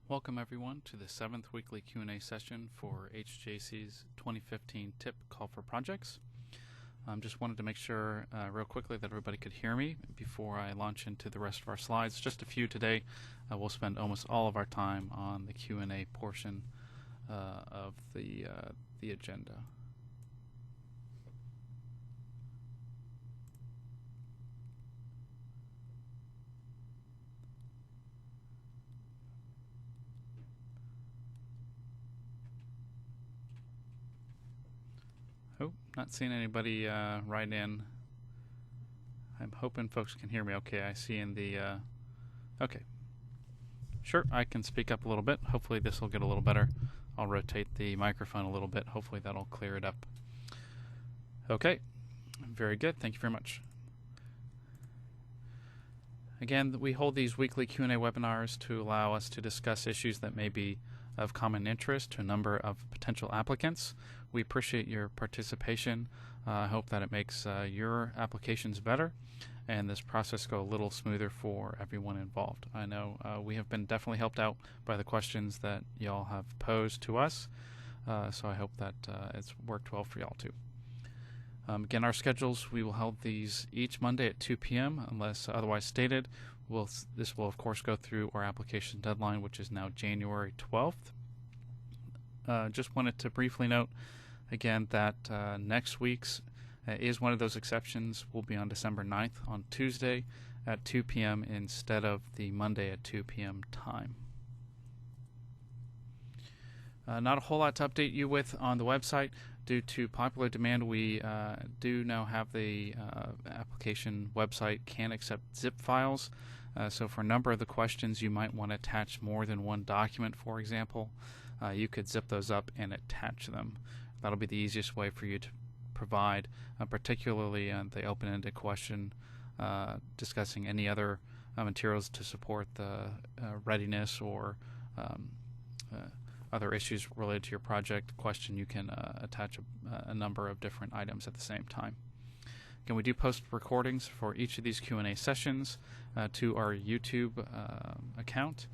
Welcome everyone to the 7th weekly Q&A session for HJC's 2015 TIP Call for Projects. Just wanted to make sure real quickly that everybody could hear me before I launch into the rest of our slides. Just a few today. We'll spend almost all of our time on the Q&A portion of the agenda. Oh, not seeing anybody write in. I'm hoping folks can hear me okay. I see in the... okay. Sure, I can speak up a little bit. Hopefully this will get a little better. I'll rotate the microphone a little bit. Hopefully that'll clear it up. Okay, very good. Thank you very much. Again, we hold these weekly Q&A webinars to allow us to discuss issues that may be of common interest to a number of potential applicants. We appreciate your participation. I hope that it makes your applications better and this process go a little smoother for everyone involved. I know we have been definitely helped out by the questions that y'all have posed to us, so I hope that it's worked well for y'all too. Again, our schedules, we will hold these each Monday at 2 p.m. unless otherwise stated. This will, of course, go through our application deadline, which is now January 12th. Just wanted to briefly note, again, that next week's is one of those exceptions. Will be on December 9th on Tuesday at 2 p.m. instead of the Monday at 2 p.m. time. Not a whole lot to update you with on the website. Due to popular demand, we do now have the application website can accept zip files. So for a number of the questions, you might want to attach more than one document, for example. You could zip those up and attach them. That'll be the easiest way for you to provide, particularly on the open-ended question, discussing any other materials to support the readiness or other issues related to your project question. You can attach a number of different items at the same time. Again, we do post recordings for each of these Q&A sessions to our YouTube account,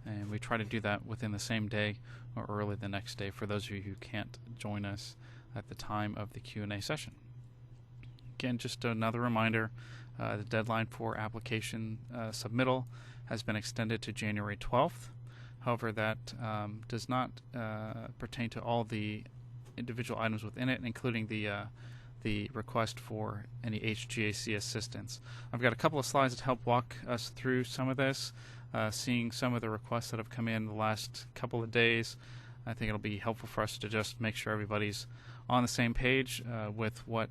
and we try to do that within the same day or early the next day for those of you who can't join us at the time of the Q&A session. Again, just another reminder, the deadline for application submittal has been extended to January 12th. However, that does not pertain to all the individual items within it, including the request for any HGAC assistance. I've got a couple of slides to help walk us through some of this, seeing some of the requests that have come in the last couple of days. I think it'll be helpful for us to just make sure everybody's on the same page with what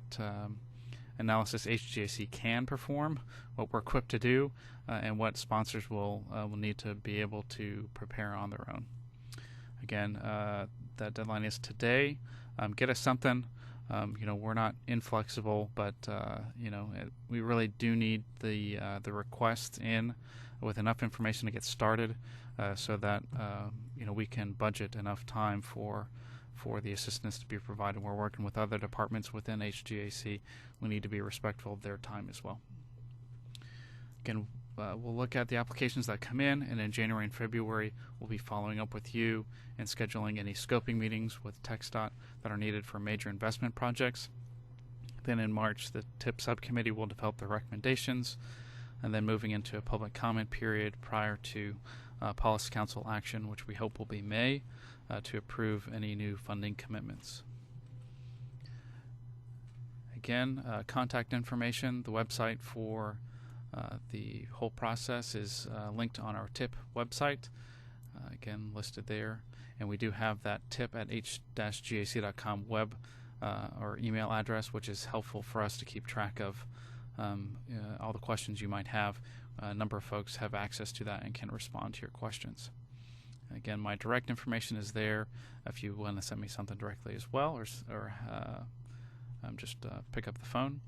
analysis HGAC can perform, what we're equipped to do, and what sponsors will need to be able to prepare on their own. Again, that deadline is today. Get us something. We're not inflexible, but we really do need the requests in with enough information to get started, so that we can budget enough time for the assistance to be provided. We're working with other departments within HGAC. We need to be respectful of their time as well. Again, we'll look at the applications that come in, and in January and February, we'll be following up with you and scheduling any scoping meetings with TxDOT that are needed for major investment projects. Then in March, the TIP subcommittee will develop their recommendations, and then moving into a public comment period prior to Policy Council action, which we hope will be May, to approve any new funding commitments. Again, contact information, the website for the whole process is linked on our TIP website, again listed there, and we do have that tip at h-gac.com web or email address, which is helpful for us to keep track of all the questions you might have. A number of folks have access to that and can respond to your questions. Again, my direct information is there if you want to send me something directly as well, or just pick up the phone.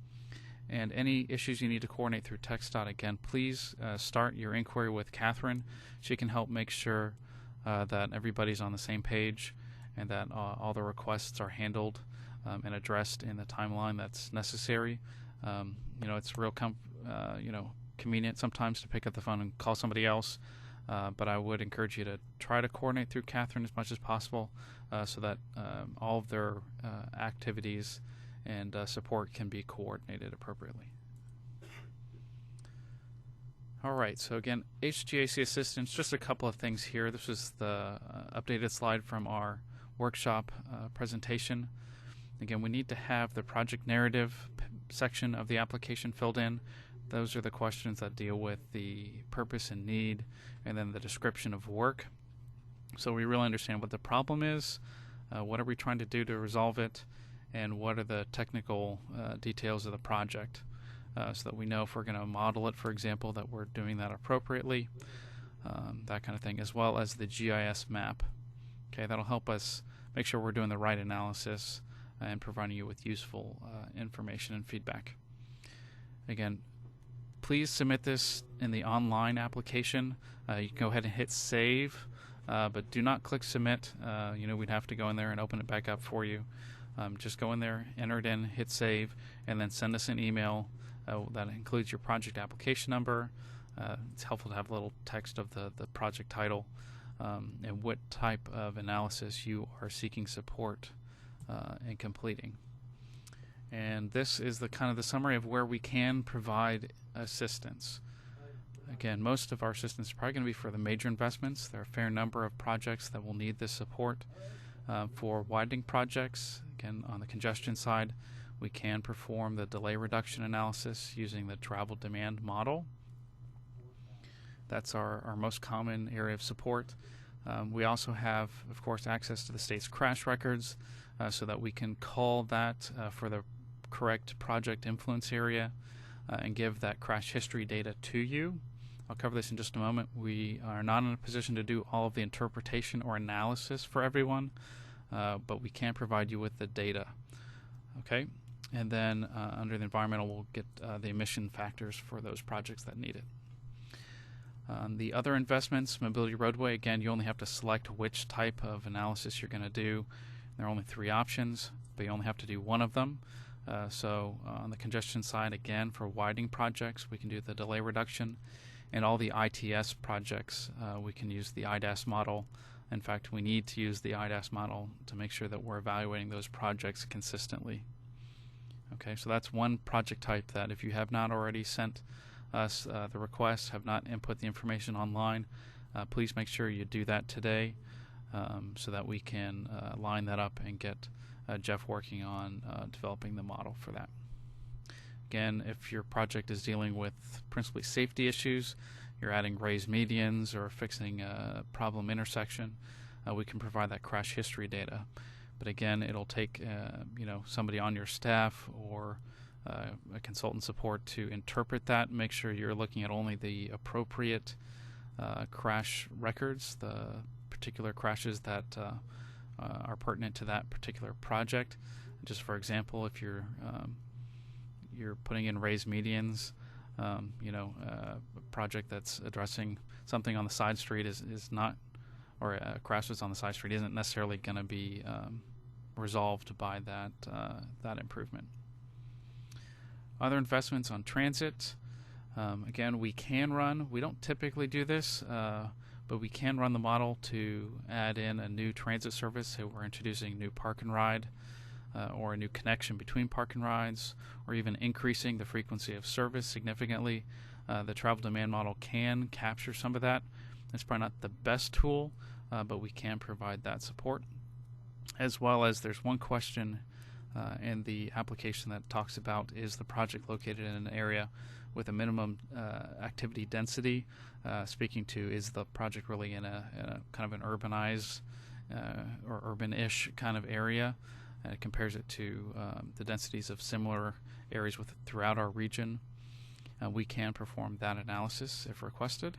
And any issues you need to coordinate through TxDOT, again, please start your inquiry with Catherine. She can help make sure that everybody's on the same page and that all the requests are handled and addressed in the timeline that's necessary. It's real convenient sometimes to pick up the phone and call somebody else. but I would encourage you to try to coordinate through Catherine as much as possible so that all of their activities and support can be coordinated appropriately. All right, so again, HGAC assistance, just a couple of things here. This is the updated slide from our workshop presentation. Again, we need to have the project narrative section of the application filled in. Those are the questions that deal with the purpose and need, and then the description of work. So we really understand what the problem is, what are we trying to do to resolve it, and what are the technical details of the project. So that we know if we're going to model it, for example, that we're doing that appropriately, that kind of thing, as well as the GIS map. Okay, that'll help us make sure we're doing the right analysis and providing you with useful information and feedback. Again, please submit this in the online application. You can go ahead and hit save, but do not click submit. We'd have to go in there and open it back up for you. Just go in there, enter it in, hit save, and then send us an email that includes your project application number. It's helpful to have a little text of the project title and what type of analysis you are seeking support in completing. And this is the kind of the summary of where we can provide assistance. Again, most of our assistance is probably going to be for the major investments. There are a fair number of projects that will need this support. For widening projects, again, on the congestion side, we can perform the delay reduction analysis using the travel demand model. That's our most common area of support. We also have, of course, access to the state's crash records so that we can call that for the correct project influence area and give that crash history data to you. I'll cover this in just a moment. We are not in a position to do all of the interpretation or analysis for everyone, but we can provide you with the data. Okay? And then under the environmental, we'll get the emission factors for those projects that need it. The other investments, mobility roadway, again, you only have to select which type of analysis you're going to do. There are only 3 options, but you only have to do one of them. So on the congestion side, again, for widening projects, we can do the delay reduction. And all the ITS projects, we can use the IDAS model. In fact, we need to use the IDAS model to make sure that we're evaluating those projects consistently. Okay, so that's one project type that if you have not already sent us the request, have not input the information online, please make sure you do that today so that we can line that up and get Jeff working on developing the model for that. Again, if your project is dealing with principally safety issues, you're adding raised medians or fixing a problem intersection, we can provide that crash history data. But again, it'll take somebody on your staff or a consultant support to interpret that, make sure you're looking at only the appropriate crash records, the particular crashes that are pertinent to that particular project. Just for example, if you're putting in raised medians, a project that's addressing something on the side street is not, or crashes on the side street isn't necessarily going to be resolved by that improvement. Other investments on transit, again, we don't typically do this, but we can run the model to add in a new transit service. So we're introducing new park and ride or a new connection between park and rides, or even increasing the frequency of service significantly. The travel demand model can capture some of that. It's probably not the best tool, but we can provide that support. As well as there's one question in the application that talks about, is the project located in an area with a minimum activity density, speaking to is the project really in a kind of an urbanized or urban-ish kind of area. It compares it to the densities of similar areas throughout our region. We can perform that analysis if requested.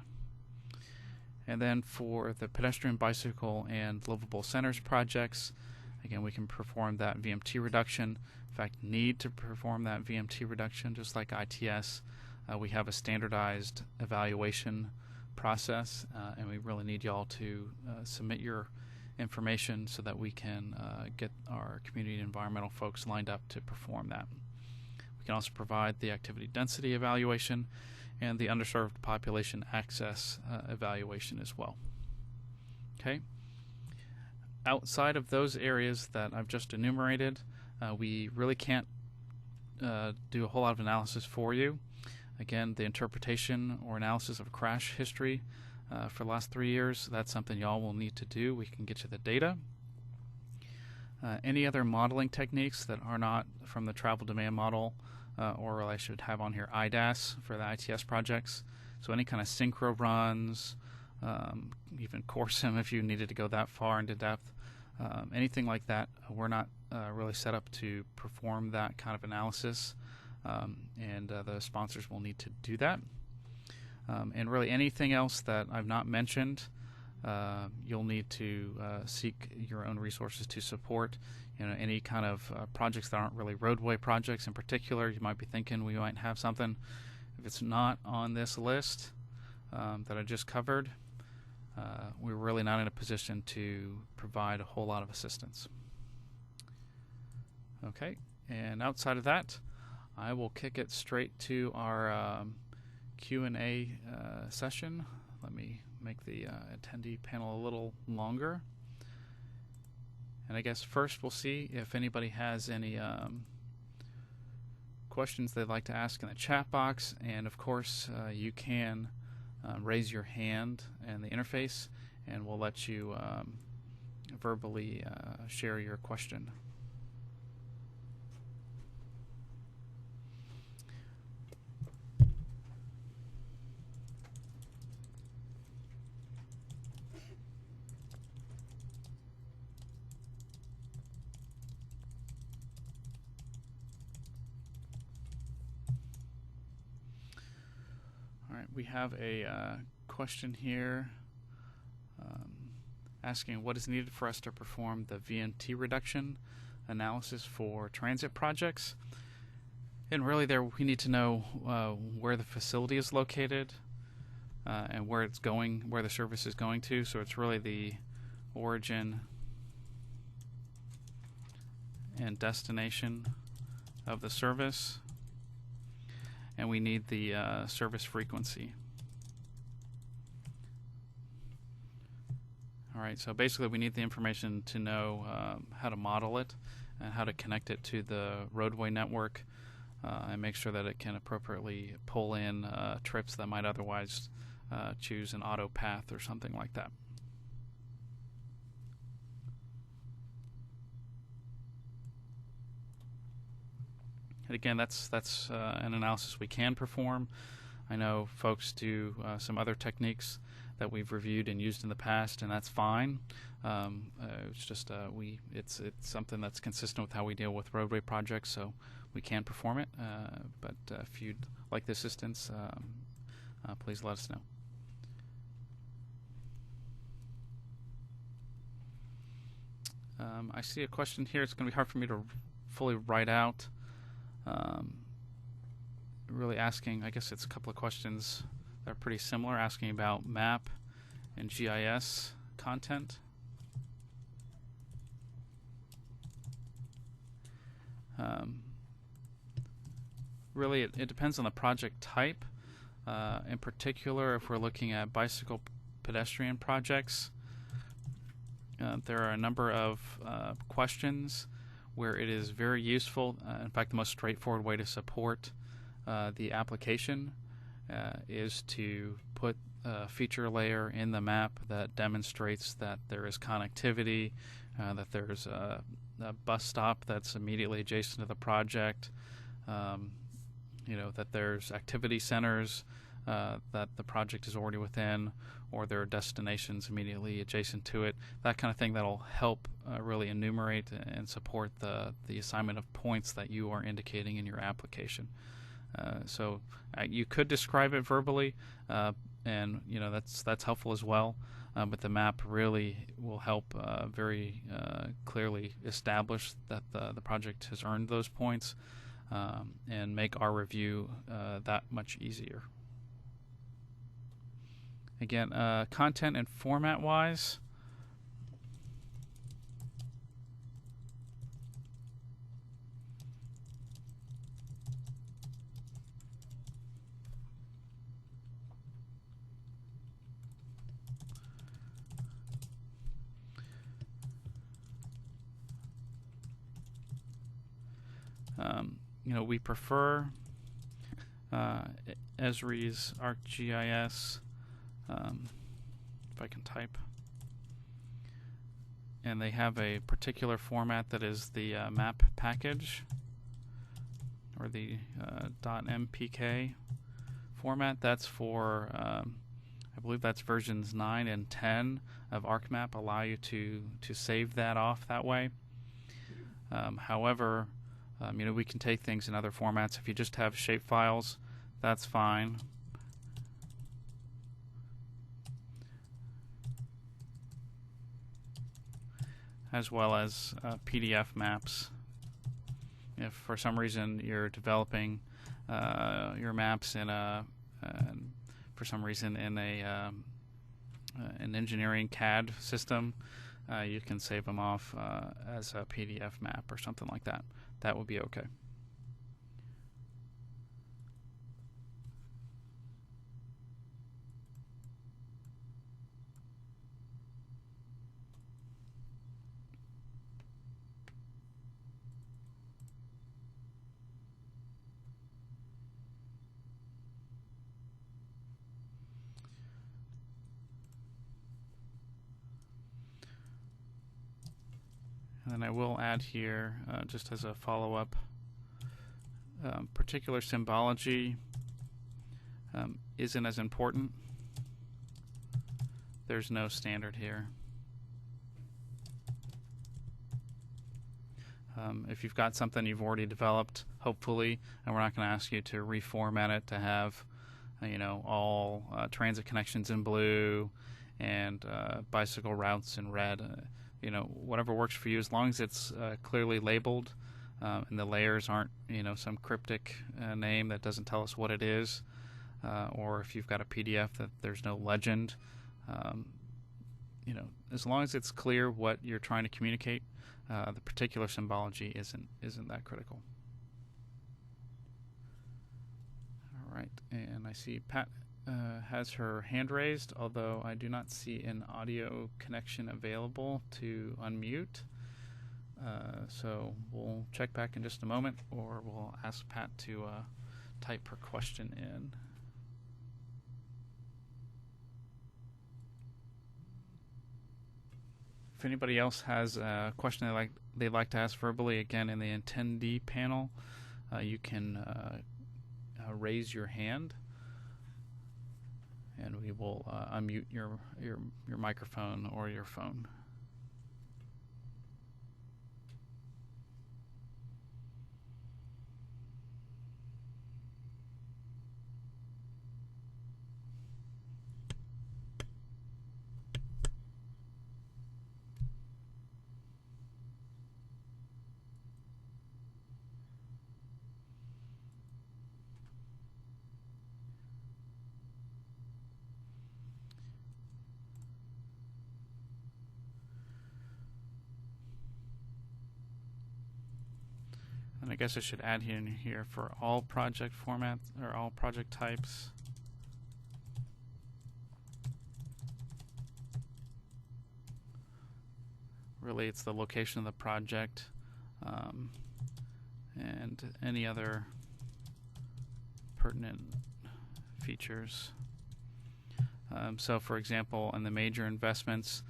And then for the pedestrian, bicycle, and livable centers projects, again, we can perform that VMT reduction. In fact, need to perform that VMT reduction just like ITS. We have a standardized evaluation process, and we really need y'all to submit your information so that we can get our community and environmental folks lined up to perform that. We can also provide the activity density evaluation, and the underserved population access evaluation as well. Okay. Outside of those areas that I've just enumerated, we really can't do a whole lot of analysis for you. Again, the interpretation or analysis of crash history for the last 3 years, that's something y'all will need to do. We can get you the data. Any other modeling techniques that are not from the travel demand model, or I should have on here IDAS for the ITS projects. So any kind of synchro runs, even CoreSim if you needed to go that far into depth, anything like that, we're not really set up to perform that kind of analysis, and the sponsors will need to do that. And really anything else that I've not mentioned, you'll need to seek your own resources to support. Any kind of projects that aren't really roadway projects in particular. You might be thinking we might have something. If it's not on this list that I just covered, we're really not in a position to provide a whole lot of assistance. Okay, and outside of that, I will kick it straight to our Q&A session. Let me make the attendee panel a little longer. And I guess first we'll see if anybody has any questions they'd like to ask in the chat box. And of course, you can raise your hand in the interface, and we'll let you verbally share your question. All right, we have a question here asking what is needed for us to perform the VNT reduction analysis for transit projects. And really there we need to know where the facility is located and where it's going, where the service is going to. So it's really the origin and destination of the service. And we need the service frequency. All right, so basically we need the information to know how to model it and how to connect it to the roadway network and make sure that it can appropriately pull in trips that might otherwise choose an auto path or something like that. And again, that's an analysis we can perform. I know folks do some other techniques that we've reviewed and used in the past, and that's fine. It's just it's something that's consistent with how we deal with roadway projects, so we can perform it. But if you'd like the assistance, please let us know. I see a question here. It's going to be hard for me to fully write out. Really asking, I guess it's a couple of questions that are pretty similar, asking about map and GIS content. Really, it depends on the project type. In particular, if we're looking at bicycle pedestrian projects, there are a number of questions where it is very useful. In fact, the most straightforward way to support the application is to put a feature layer in the map that demonstrates that there is connectivity, that there's a bus stop that's immediately adjacent to the project, that there's activity centers that the project is already within, or there are destinations immediately adjacent to it, that kind of thing that'll help really enumerate and support the assignment of points that you are indicating in your application. So you could describe it verbally, and that's helpful as well. But the map really will help very clearly establish that the project has earned those points, and make our review that much easier. Again, content and format-wise, We prefer Esri's ArcGIS, if I can type. And they have a particular format that is the map package, or the .mpk format. That's for, I believe that's versions 9 and 10 of ArcMap allow you to save that off that way. However, we can take things in other formats. If you just have shape files, that's fine. As well as PDF maps. If for some reason you're developing your maps in for some reason in an engineering CAD system, you can save them off as a PDF map or something like that. That would be okay. And then I will add here, just as a follow-up, particular symbology isn't as important. There's no standard here. If you've got something you've already developed, hopefully, and we're not going to ask you to reformat it to have, all transit connections in blue and bicycle routes in red. Whatever works for you, as long as it's clearly labeled and the layers aren't, some cryptic name that doesn't tell us what it is, or if you've got a PDF that there's no legend, as long as it's clear what you're trying to communicate, the particular symbology isn't that critical. All right, and I see Pat has her hand raised, although I do not see an audio connection available to unmute. So we'll check back in just a moment, or we'll ask Pat to type her question in. If anybody else has a question they'd like to ask verbally, again in the attendee panel, you can raise your hand, and we will unmute your microphone or your phone. And I guess I should add in here for all project formats or all project types. Really, it's the location of the project and any other pertinent features. So, for example, in the major investments,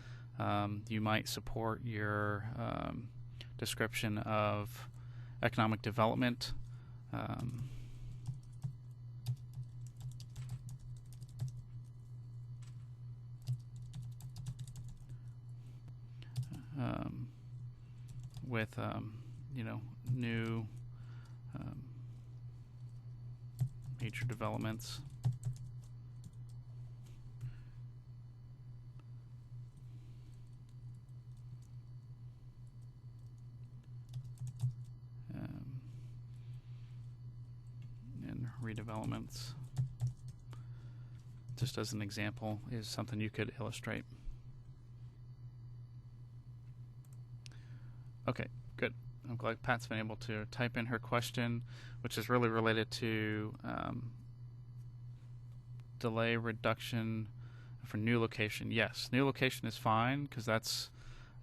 you might support your description of economic development, with new major developments. And redevelopments, just as an example, is something you could illustrate. Okay, good. I'm glad Pat's been able to type in her question, which is really related to delay reduction for new location. Yes, new location is fine because that's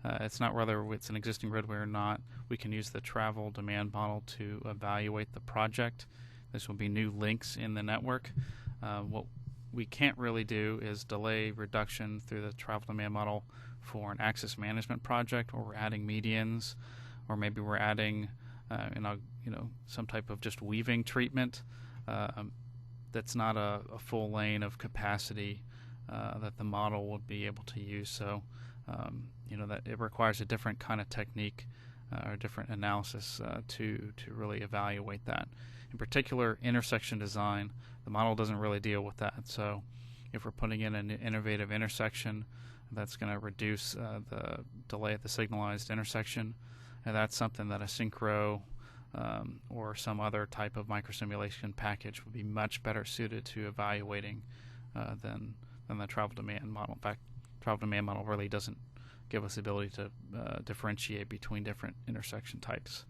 It's not whether it's an existing roadway or not. We can use the travel demand model to evaluate the project. This will be new links in the network. What we can't really do is delay reduction through the travel demand model for an access management project, or we're adding medians, or maybe we're adding some type of just weaving treatment. That's not a full lane of capacity that the model would be able to use. So that it requires a different kind of technique or different analysis to really evaluate that. In particular, intersection design, the model doesn't really deal with that. So if we're putting in an innovative intersection that's going to reduce the delay at the signalized intersection, and that's something that a synchro or some other type of microsimulation package would be much better suited to evaluating than the travel demand model. In fact, travel demand model really doesn't give us the ability to differentiate between different intersection types.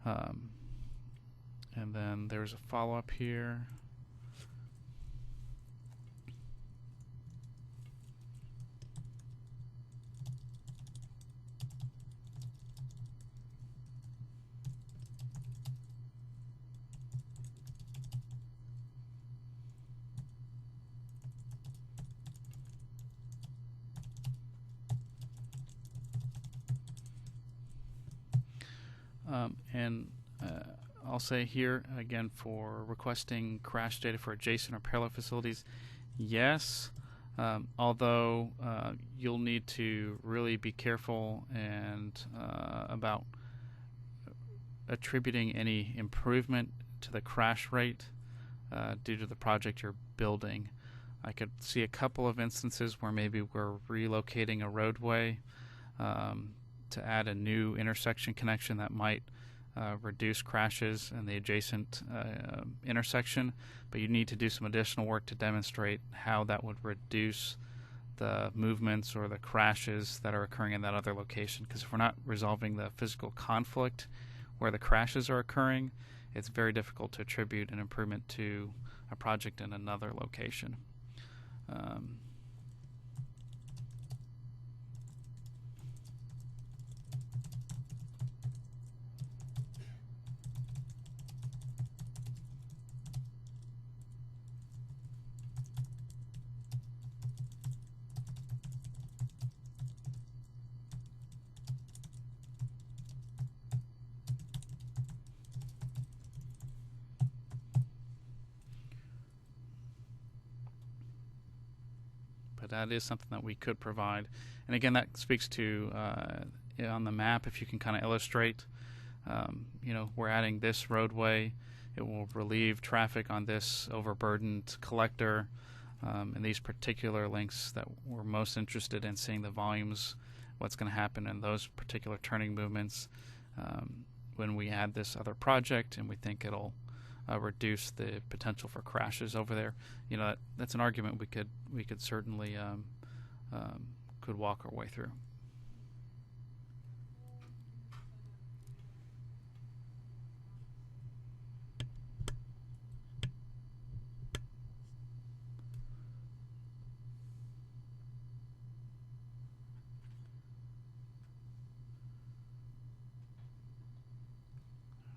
And then there's a follow-up here. I'll say here again, for requesting crash data for adjacent or parallel facilities, yes, although you'll need to really be careful and about attributing any improvement to the crash rate due to the project you're building. I could see a couple of instances where maybe we're relocating a roadway to add a new intersection connection that might reduce crashes in the adjacent intersection, but you need to do some additional work to demonstrate how that would reduce the movements or the crashes that are occurring in that other location. Because if we're not resolving the physical conflict where the crashes are occurring, it's very difficult to attribute an improvement to a project in another location. But that is something that we could provide. And again, that speaks to on the map, if you can kind of illustrate, we're adding this roadway. It will relieve traffic on this overburdened collector. And these particular links that we're most interested in seeing the volumes, what's going to happen in those particular turning movements when we add this other project, and we think it'll reduce the potential for crashes over there. That's an argument we could certainly could walk our way through.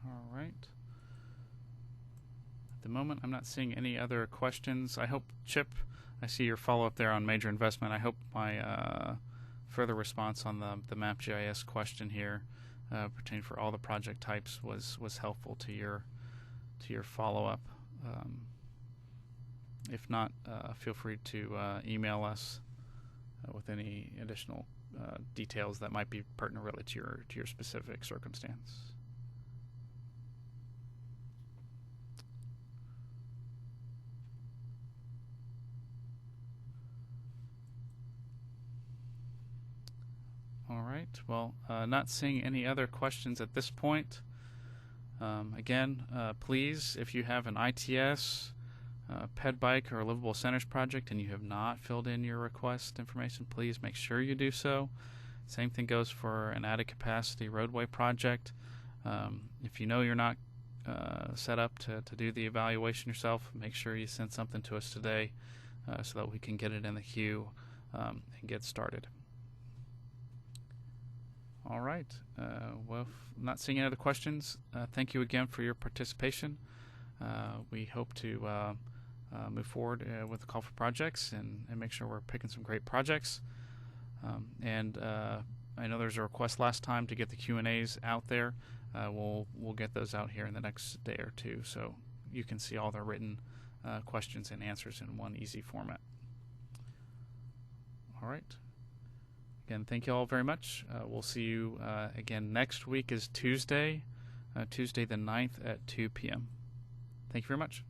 All right. At the moment, I'm not seeing any other questions. I hope, Chip, I see your follow-up there on major investment. I hope my further response on the MapGIS question here pertaining for all the project types was helpful to your follow-up. If not, feel free to email us with any additional details that might be pertinent related to your specific circumstance. All right. Well, not seeing any other questions at this point. Again, please, if you have an ITS, ped bike, or a livable centers project and you have not filled in your request information, please make sure you do so. Same thing goes for an added capacity roadway project. If you know you're not set up to do the evaluation yourself, make sure you send something to us today so that we can get it in the queue and get started. All right. Well, if I'm not seeing any other questions, thank you again for your participation. We hope to move forward with the call for projects and make sure we're picking some great projects. And I know there's a request last time to get the Q&As out there. We'll get those out here in the next day or two, so you can see all the written questions and answers in one easy format. All right. Again, thank you all very much. We'll see you again next week is Tuesday the 9th at 2 p.m. Thank you very much.